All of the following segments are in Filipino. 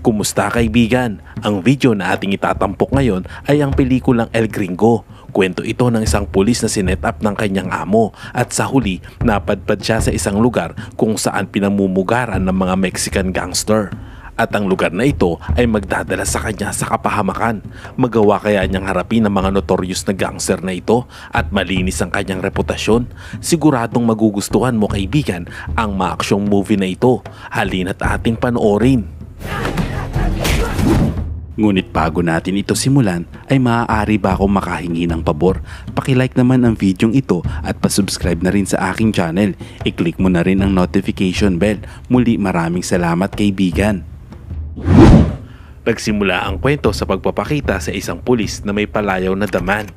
Kumusta kaibigan? Ang video na ating itatampok ngayon ay ang pelikulang El Gringo. Kwento ito ng isang pulis na sinet up ng kanyang amo at sa huli napadpad siya sa isang lugar kung saan pinamumugaran ng mga Mexican gangster. At ang lugar na ito ay magdadala sa kanya sa kapahamakan. Magawa kaya niyang harapin ang mga notorious na gangster na ito at malinis ang kanyang reputasyon? Siguradong magugustuhan mo kaibigan ang maaksyong movie na ito. Halina't ating panoorin. Ngunit bago natin ito simulan ay maaari ba akong makahingi ng pabor? Pakilike naman ang videong ito at pasubscribe na rin sa aking channel. I-click mo na rin ang notification bell. Muli maraming salamat kaibigan. Nagsimula ang kwento sa pagpapakita sa isang pulis na may palayaw na daman.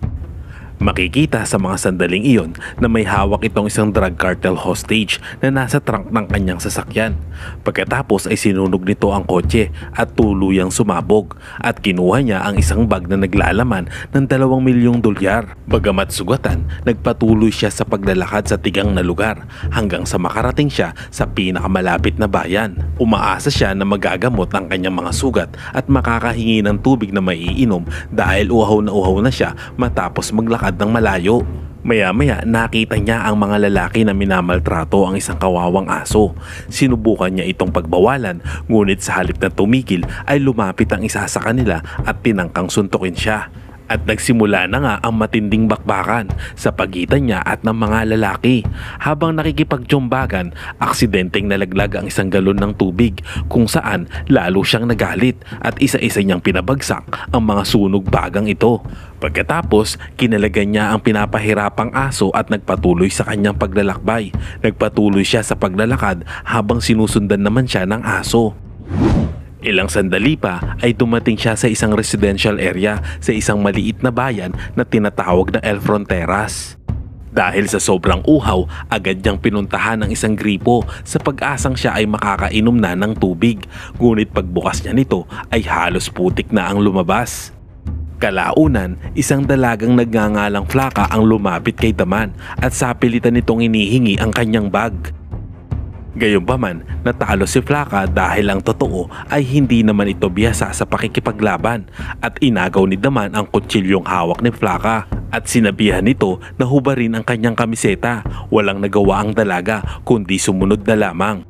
Makikita sa mga sandaling iyon na may hawak itong isang drug cartel hostage na nasa trunk ng kanyang sasakyan. Pagkatapos ay sinunog nito ang kotse at tuluyang sumabog at kinuha niya ang isang bag na naglalaman ng $2 milyong. Bagamat sugatan, nagpatuloy siya sa paglalakad sa tigang na lugar hanggang sa makarating siya sa pinakamalapit na bayan. Umaasa siya na magagamot ang kanyang mga sugat at makakahingi ng tubig na maiinom dahil uhaw na siya matapos maglakad ng malayo. Maya-maya nakita niya ang mga lalaki na minamaltrato ang isang kawawang aso. Sinubukan niya itong pagbawalan, ngunit sa halip na tumigil ay lumapit ang isa sa kanila at tinangkang suntukin siya. At nagsimula na nga ang matinding bakbakan sa pagitan niya at ng mga lalaki. Habang nakikipagtiyombagan, aksidenteng nalaglag ang isang galon ng tubig kung saan lalo siyang nagalit at isa-isa niyang pinabagsak ang mga sunog bagang ito. Pagkatapos, kinalagan niya ang pinapahirapang aso at nagpatuloy sa kanyang paglalakbay. Nagpatuloy siya sa paglalakad habang sinusundan naman siya ng aso. Ilang sandali pa ay dumating siya sa isang residential area sa isang maliit na bayan na tinatawag na El Fronteras. Dahil sa sobrang uhaw, agad niyang pinuntahan ng isang gripo sa pag-asang siya ay makakainom na ng tubig. Ngunit pagbukas niya nito ay halos putik na ang lumabas. Kalaunan, isang dalagang nagngangalang Flaka ang lumapit kay Daman at sapilitan nitong inihingi ang kanyang bag. Gayunpaman, natalo si Flaka dahil ang totoo ay hindi naman ito biyasa sa pakikipaglaban at inagaw ni Daman ang kutsilyong hawak ni Flaka at sinabihan nito na hubarin ang kanyang kamiseta. Walang nagawa ang dalaga kundi sumunod na lamang.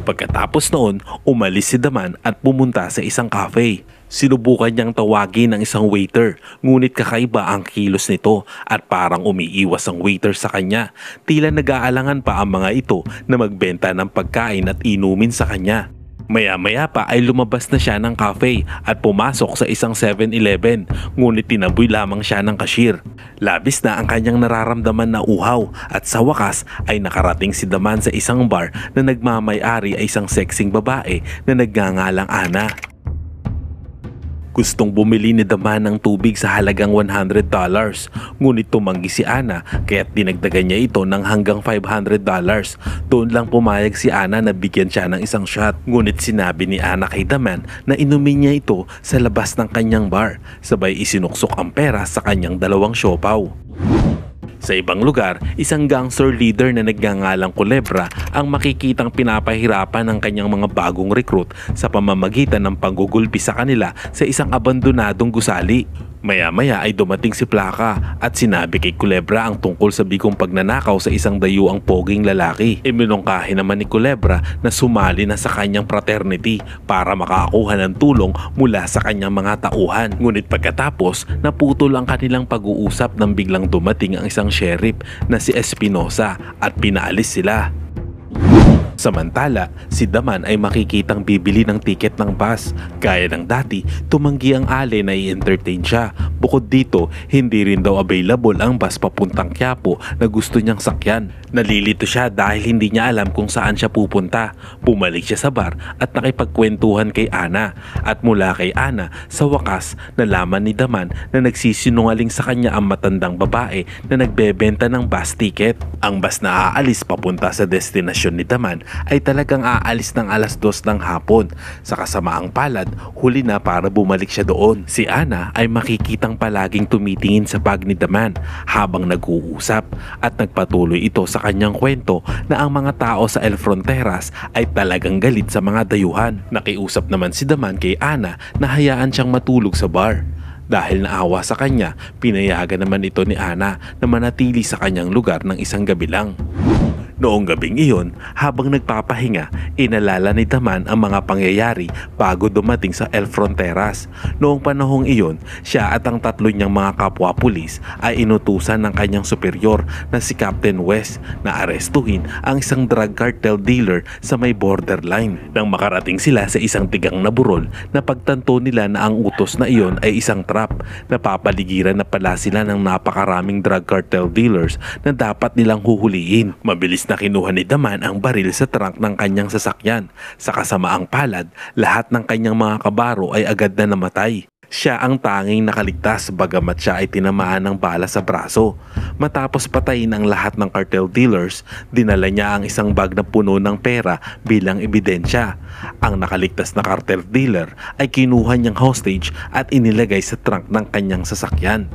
Pagkatapos noon, umalis si Daman at pumunta sa isang cafe. Sinubukan niyang tawagin ang isang waiter, ngunit kakaiba ang kilos nito at parang umiiwas ang waiter sa kanya. Tila nag-aalangan pa ang mga ito na magbenta ng pagkain at inumin sa kanya. Maya-maya pa ay lumabas na siya ng cafe at pumasok sa isang 7-Eleven, ngunit tinaboy lamang siya ng cashier. Labis na ang kanyang nararamdaman na uhaw at sa wakas ay nakarating si Daman sa isang bar na nagmamay-ari ay isang sexing babae na nagngangalang Ana. Gustong bumili ni Daman ng tubig sa halagang $100, ngunit tumanggi si Ana kaya't dinagdagan niya ito ng hanggang $500. Doon lang pumayag si Ana na bigyan siya ng isang shot, ngunit sinabi ni Ana kay Daman na inumin niya ito sa labas ng kanyang bar, sabay isinuksok ang pera sa kanyang 2 siopaw. Sa ibang lugar, isang gangster leader na nagngangalang Culebra ang makikitang pinapahirapan ng kanyang mga bagong recruit sa pamamagitan ng panggugulpi sa kanila sa isang abandonadong gusali. Maya-maya ay dumating si Flaka at sinabi kay Culebra ang tungkol sa bigong pagnanakaw sa isang dayuang poging lalaki. Iminungkahi naman ni Culebra na sumali na sa kanyang fraternity para makakuha ng tulong mula sa kanyang mga tauhan. Ngunit pagkatapos, naputol ang kanilang pag-uusap nang biglang dumating ang isang sheriff na si Espinosa at pinaalis sila. Samantala, si Daman ay makikitang bibili ng tiket ng bus. Gaya ng dati, tumanggi ang Ale na i-entertain siya. Bukod dito, hindi rin daw available ang bus papuntang Quiapo na gusto niyang sakyan. Nalilito siya dahil hindi niya alam kung saan siya pupunta. Bumalik siya sa bar at nakipagkwentuhan kay Ana. At mula kay Ana, sa wakas, nalaman ni Daman na nagsisinungaling sa kanya ang matandang babae na nagbebenta ng bus ticket. Ang bus na aalis papunta sa destinasyon ni Daman ay talagang aalis ng 2:00 ng hapon. Sa kasamaang palad, huli na para bumalik siya doon. Si Ana ay makikitang palaging tumitingin sa bag ni Daman habang nag-uusap at nagpatuloy ito sa sa kanyang kwento na ang mga tao sa El Fronteras ay talagang galit sa mga dayuhan. Nakiusap naman si Daman kay Ana na hayaan siyang matulog sa bar. Dahil naawa sa kanya, pinayagan naman ito ni Ana na manatili sa kanyang lugar ng isang gabi lang. Noong gabing iyon, habang nagpapahinga, inalala ni Daman ang mga pangyayari bago dumating sa El Fronteras. Noong panahong iyon, siya at ang tatlo niyang mga kapwa-pulis ay inutusan ng kanyang superior na si Captain West na arestuhin ang isang drug cartel dealer sa may borderline. Nang makarating sila sa isang tigang na burol, napagtanto nila na ang utos na iyon ay isang trap. Napapaligiran na pala sila ng napakaraming drug cartel dealers na dapat nilang huhuliin. Mabilis na kinuha ni Daman ang baril sa trunk ng kanyang sasakyan. Sa kasamaang palad, lahat ng kanyang mga kabaro ay agad na namatay. Siya ang tanging nakaligtas bagamat siya ay tinamaan ng bala sa braso. Matapos patayin ang lahat ng cartel dealers, dinala niya ang isang bag na puno ng pera bilang ebidensya. Ang nakaligtas na cartel dealer ay kinuha niyang hostage at inilagay sa trunk ng kanyang sasakyan.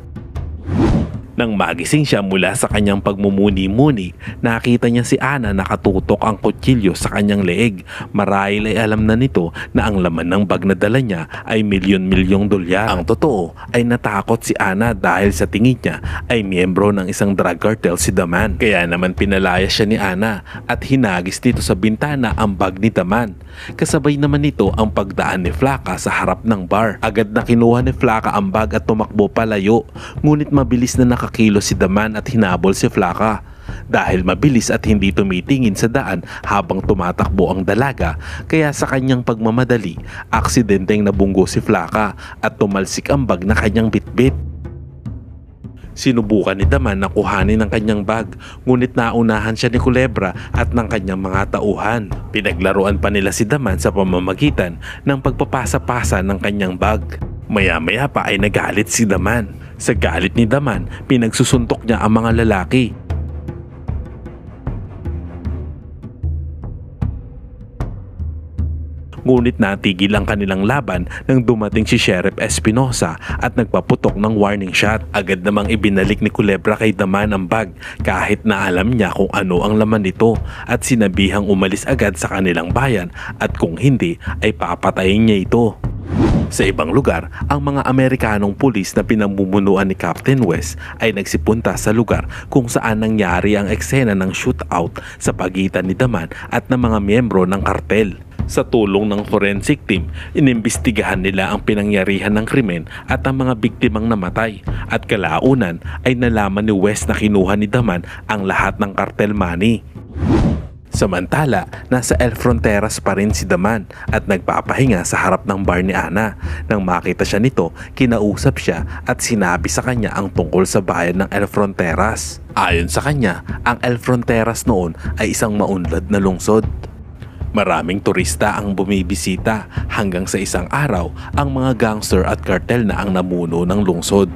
Nang magising siya mula sa kanyang pagmumuni-muni, nakita niya si Ana nakatutok ang kutsilyo sa kanyang leeg. Marahil ay alam na nito na ang laman ng bag na dala niya ay milyon-milyong dolyar. Ang totoo ay natakot si Ana dahil sa tingin niya ay miyembro ng isang drug cartel si Daman. Kaya naman pinalaya siya ni Ana at hinagis dito sa bintana ang bag ni Daman. Kasabay naman nito ang pagdaan ni Flaka sa harap ng bar. Agad na kinuha ni Flaka ang bag at tumakbo palayo. Ngunit mabilis na nakakilo si Daman at hinabol si Flaka. Dahil mabilis at hindi tumitingin sa daan habang tumatakbo ang dalaga, kaya sa kanyang pagmamadali, aksidenteng nabunggo si Flaka at tumalsik ang bag na kanyang bitbit. Sinubukan ni Daman na kuhanin ang kanyang bag, ngunit naunahan siya ni Culebra at ng kanyang mga tauhan. Pinaglaruan pa nila si Daman sa pamamagitan ng pagpapasa-pasa ng kanyang bag. Maya-maya pa ay nagalit si Daman. Sa galit ni Daman, pinagsusuntok niya ang mga lalaki. Ngunit natigil ang kanilang laban nang dumating si Sheriff Espinosa at nagpaputok ng warning shot. Agad namang ibinalik ni Culebra kay Daman ang bag kahit na alam niya kung ano ang laman nito at sinabihang umalis agad sa kanilang bayan at kung hindi ay papatayin niya ito. Sa ibang lugar, ang mga Amerikanong pulis na pinamumunuan ni Captain West ay nagsipunta sa lugar kung saan nangyari ang eksena ng shootout sa pagitan ni Daman at ng mga miyembro ng kartel. Sa tulong ng forensic team, inimbestigahan nila ang pinangyarihan ng krimen at ang mga biktimang namatay. At kalaunan ay nalaman ni West na kinuha ni Daman ang lahat ng cartel money. Samantala, nasa El Fronteras pa rin si Daman at nagpapahinga sa harap ng bar ni Ana. Nang makita siya nito, kinausap siya at sinabi sa kanya ang tungkol sa bayan ng El Fronteras. Ayon sa kanya, ang El Fronteras noon ay isang maunlad na lungsod. Maraming turista ang bumibisita hanggang sa isang araw ang mga gangster at kartel na ang namuno ng lungsod.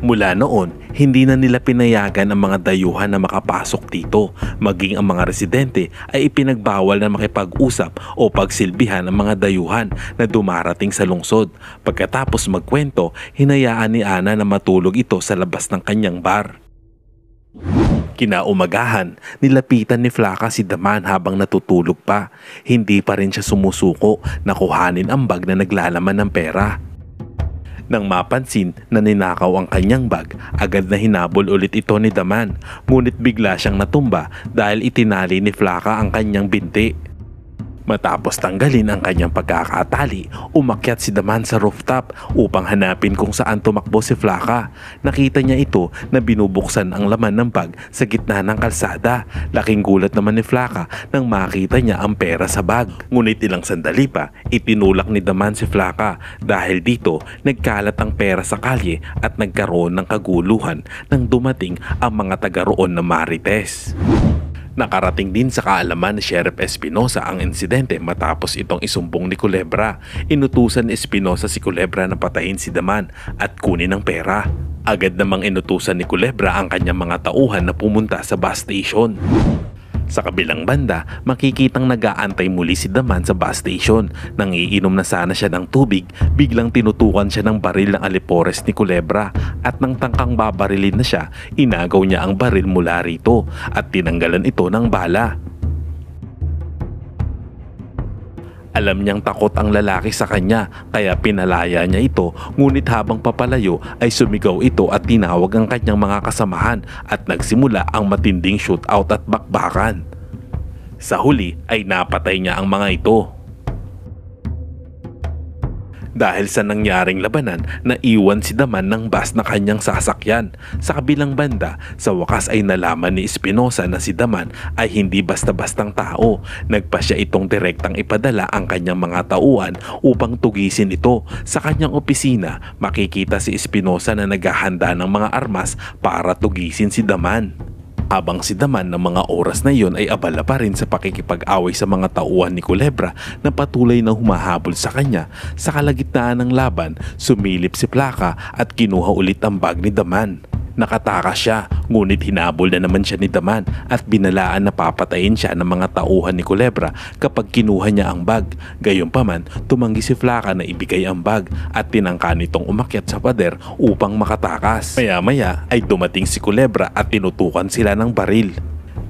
Mula noon, hindi na nila pinayagan ang mga dayuhan na makapasok dito. Maging ang mga residente ay ipinagbawal na makipag-usap o pagsilbihan ang mga dayuhan na dumarating sa lungsod. Pagkatapos magkwento, hinayaan ni Ana na matulog ito sa labas ng kanyang bar. Kinaumagahan, nilapitan ni Flaka si Daman habang natutulog pa. Hindi pa rin siya sumusuko na kuhanin ang bag na naglalaman ng pera. Nang mapansin na ninakaw ang kanyang bag, agad na hinabol ulit ito ni Daman. Ngunit bigla siyang natumba dahil itinali ni Flaka ang kanyang binti. Matapos tanggalin ang kanyang pagkakatali, umakyat si Daman sa rooftop upang hanapin kung saan tumakbo si Flaka. Nakita niya ito na binubuksan ang laman ng bag sa gitna ng kalsada. Laking gulat naman ni Flaka nang makita niya ang pera sa bag. Ngunit ilang sandali pa, itinulak ni Daman si Flaka dahil dito nagkalat ang pera sa kalye at nagkaroon ng kaguluhan nang dumating ang mga taga roon na Marites. Nakarating din sa kaalaman ni Sheriff Espinosa ang insidente matapos itong isumbong ni Culebra. Inutusan ni Espinosa si Culebra na patayin si Daman at kunin ang pera. Agad namang inutusan ni Culebra ang kanyang mga tauhan na pumunta sa bus station. Sa kabilang banda, makikitang nag-aantay muli si Daman sa bus station. Nang iinom na sana siya ng tubig, biglang tinutukan siya ng baril ng alipores ni Culebra at nang tangkang babarilin na siya, inagaw niya ang baril mula rito at tinanggalan ito ng bala. Alam niyang takot ang lalaki sa kanya kaya pinalaya niya ito, ngunit habang papalayo ay sumigaw ito at tinawag ang kanyang mga kasamahan at nagsimula ang matinding shootout at bakbakan. Sa huli ay napatay niya ang mga ito. Dahil sa nangyaring labanan, naiwan si Daman ng bus na kanyang sasakyan. Sa kabilang banda, sa wakas ay nalaman ni Espinosa na si Daman ay hindi basta-bastang tao. Nagpa siya itong direktang ipadala ang kanyang mga tauhan upang tugisin ito. Sa kanyang opisina, makikita si Espinosa na naghahanda ng mga armas para tugisin si Daman. Habang si Daman ng mga oras na iyon ay abala pa rin sa pakikipag-away sa mga tauhan ni Culebra na patuloy na humahabol sa kanya. Sa kalagitnaan ng laban, sumilip si Plaka at kinuha ulit ang bag ni Daman. Nakatakas siya, ngunit hinabol na naman siya ni Daman at binalaan na papatayin siya ng mga tauhan ni Culebra kapag kinuha niya ang bag. Gayunpaman, tumanggi si Plaka na ibigay ang bag at tinangka nitong umakyat sa pader upang makatakas. Maya-maya ay dumating si Culebra at tinutukan sila ng baril.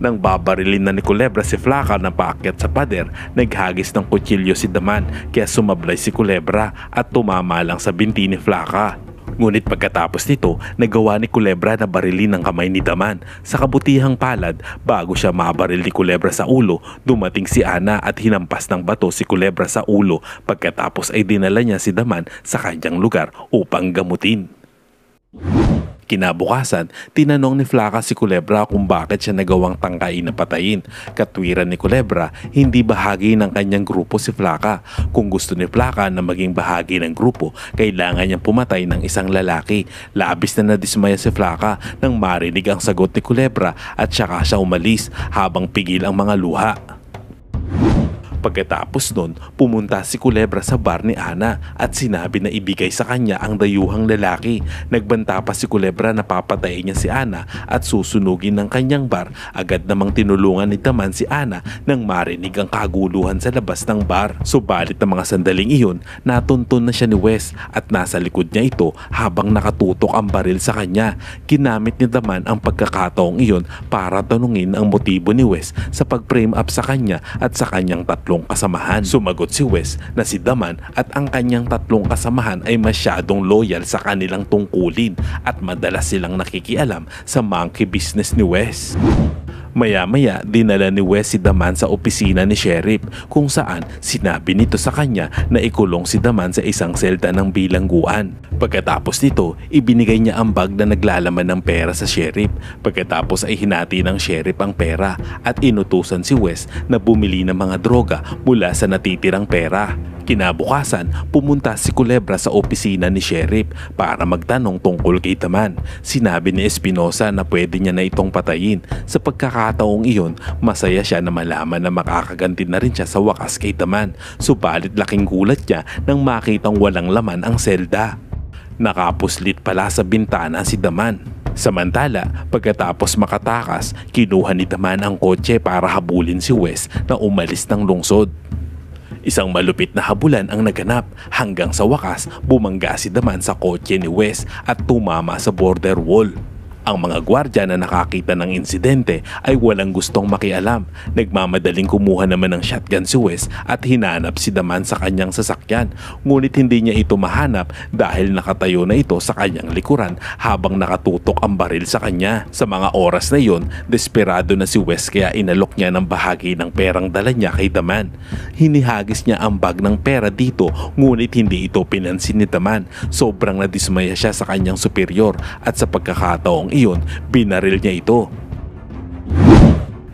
Nang babarilin na ni Culebra si Plaka na paakyat sa pader, naghagis ng kutsilyo si Daman kaya sumablay si Culebra at tumama lang sa binti ni Plaka. Ngunit pagkatapos nito, nagawa ni Culebra na barilin ang kamay ni Daman. Sa kabutihang palad, bago siya mabaril ni Culebra sa ulo, dumating si Ana at hinampas ng bato si Culebra sa ulo. Pagkatapos ay dinala niya si Daman sa kanyang lugar upang gamutin. Kinabukasan, tinanong ni Plaka si Culebra kung bakit siya nagawang tangkain na patayin. Katwiran ni Culebra, hindi bahagi ng kanyang grupo si Plaka. Kung gusto ni Plaka na maging bahagi ng grupo, kailangan niyang pumatay ng isang lalaki. Labis na nadismaya si Plaka nang marinig ang sagot ni Culebra at saka siya umalis habang pigil ang mga luha. Pagkatapos nun, pumunta si Culebra sa bar ni Ana at sinabi na ibigay sa kanya ang dayuhang lalaki. Nagbanta pa si Culebra na papatayin niya si Ana at susunugin ng kanyang bar. Agad namang tinulungan ni Daman si Ana nang marinig ang kaguluhan sa labas ng bar. Subalit ng mga sandaling iyon, natuntun na siya ni Wes at nasa likod niya ito habang nakatutok ang baril sa kanya. Ginamit ni Daman ang pagkakataong iyon para tanungin ang motibo ni Wes sa pag-frame up sa kanya at sa kanyang tatlong kasamahan. Sumagot si Wes na si Daman at ang kanyang tatlong kasamahan ay masyadong loyal sa kanilang tungkulin at madalas silang nakikialam sa monkey business ni Wes. Maya-maya, dinala ni Wes si Daman sa opisina ni Sheriff kung saan sinabi nito sa kanya na ikulong si Daman sa isang selda ng bilangguan. Pagkatapos nito, ibinigay niya ang bag na naglalaman ng pera sa Sheriff. Pagkatapos ay hinati ng Sheriff ang pera at inutusan si Wes na bumili ng mga droga mula sa natitirang pera. Kinabukasan, pumunta si Culebra sa opisina ni Sheriff para magtanong tungkol kay Daman. Sinabi ni Espinosa na pwede niya na itong patayin. Sa pagkakataong iyon, masaya siya na malaman na makakaganti na rin siya sa wakas kay Daman. Subalit laking gulat niya nang makitang walang laman ang selda. Nakapuslit pala sa bintana si Daman. Samantala, pagkatapos makatakas, kinuha ni Daman ang kotse para habulin si Wes na umalis ng lungsod. Isang malupit na habulan ang naganap hanggang sa wakas bumangga si Daman sa kotse ni Wes at tumama sa border wall. Ang mga gwardya na nakakita ng insidente ay walang gustong makialam. Nagmamadaling kumuha naman ng shotgun si Wes at hinanap si Daman sa kanyang sasakyan. Ngunit hindi niya ito mahanap dahil nakatayo na ito sa kanyang likuran habang nakatutok ang baril sa kanya. Sa mga oras na iyon, desperado na si Wes kaya inalok niya ng bahagi ng perang dala niya kay Daman. Hinihagis niya ang bag ng pera dito ngunit hindi ito pinansin ni Daman. Sobrang nadismaya siya sa kanyang superior at sa pagkakataong iyon, binaril niya ito.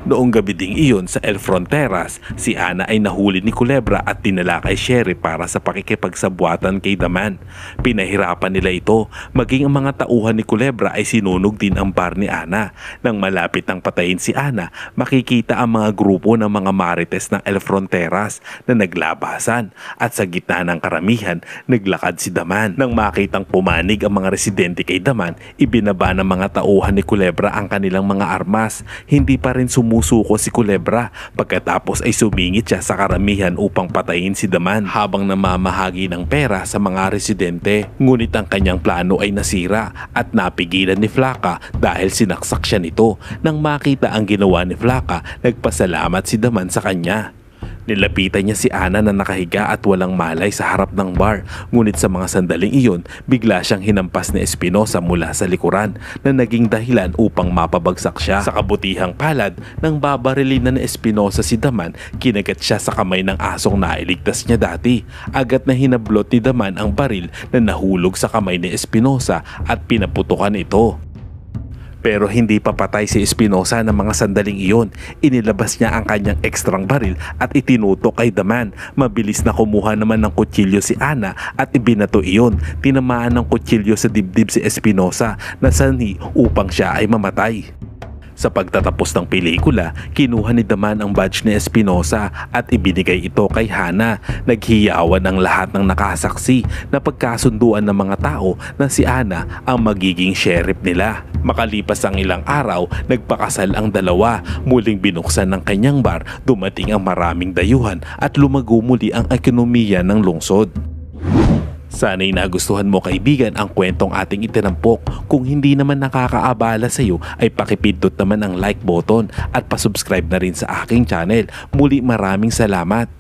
Noong gabi ding iyon sa El Fronteras, si Ana ay nahuli ni Culebra at dinala kay Sheriff para sa pakikipagsabwatan kay Daman. Pinahirapan nila ito, maging ang mga tauhan ni Culebra ay sinunog din ang bar ni Ana. Nang malapit ang patayin si Ana, makikita ang mga grupo ng mga marites ng El Fronteras na naglabasan at sa gitna ng karamihan, naglakad si Daman. Nang makitang pumanig ang mga residente kay Daman, ibinaba ng mga tauhan ni Culebra ang kanilang mga armas. Hindi pa rin sumunod sumusuko si Culebra. Pagkatapos ay sumingit siya sa karamihan upang patayin si Daman habang namamahagi ng pera sa mga residente. Ngunit ang kanyang plano ay nasira at napigilan ni Flacca dahil sinaksak siya nito. Nang makita ang ginawa ni Flacca, nagpasalamat si Daman sa kanya. Nilapitan niya si Ana na nakahiga at walang malay sa harap ng bar. Ngunit sa mga sandaling iyon, bigla siyang hinampas ni Espinosa mula sa likuran na naging dahilan upang mapabagsak siya. Sa kabutihang palad, nang babarilin na ni Espinosa si Daman, kinagat siya sa kamay ng asong nailigtas niya dati. Agad na hinablot ni Daman ang baril na nahulog sa kamay ni Espinosa at pinaputukan ito. Pero hindi pa patay si Espinosa ng mga sandaling iyon. Inilabas niya ang kanyang ekstrang baril at itinutok kay Daman. Mabilis na kumuha naman ng kutsilyo si Ana at ibinato iyon. Tinamaan ng kutsilyo sa dibdib si Espinosa na sanhi upang siya ay mamatay. Sa pagtatapos ng pelikula, kinuha ni Daman ang badge ni Espinosa at ibinigay ito kay Hana. Naghiyawan ang lahat ng nakasaksi na pagkasunduan ng mga tao na si Ana ang magiging sheriff nila. Makalipas ang ilang araw, nagpakasal ang dalawa. Muling binuksan ng kanyang bar, dumating ang maraming dayuhan at lumago muli ang ekonomiya ng lungsod. Sana'y nagustuhan mo kaibigan ang kwentong ating itinampok. Kung hindi naman nakakaabala sa iyo ay pakipindot naman ang like button at pasubscribe na rin sa aking channel. Muli maraming salamat.